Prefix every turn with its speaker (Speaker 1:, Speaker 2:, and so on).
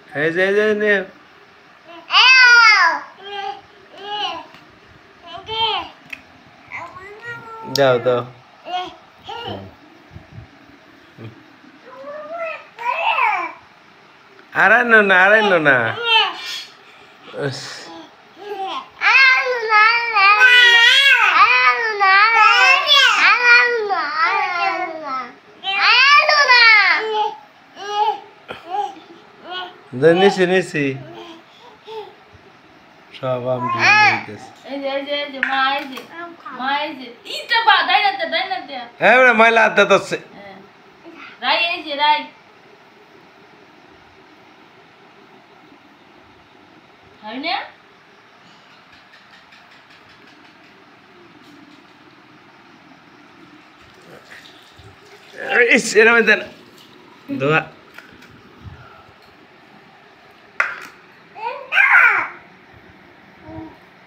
Speaker 1: এই যে নে দাও দাও আরানো না নিছি সব আম দিয়ে দিতেছে হ্যাঁ ময়লা হাত দিতেছে এরম দেন দোয়া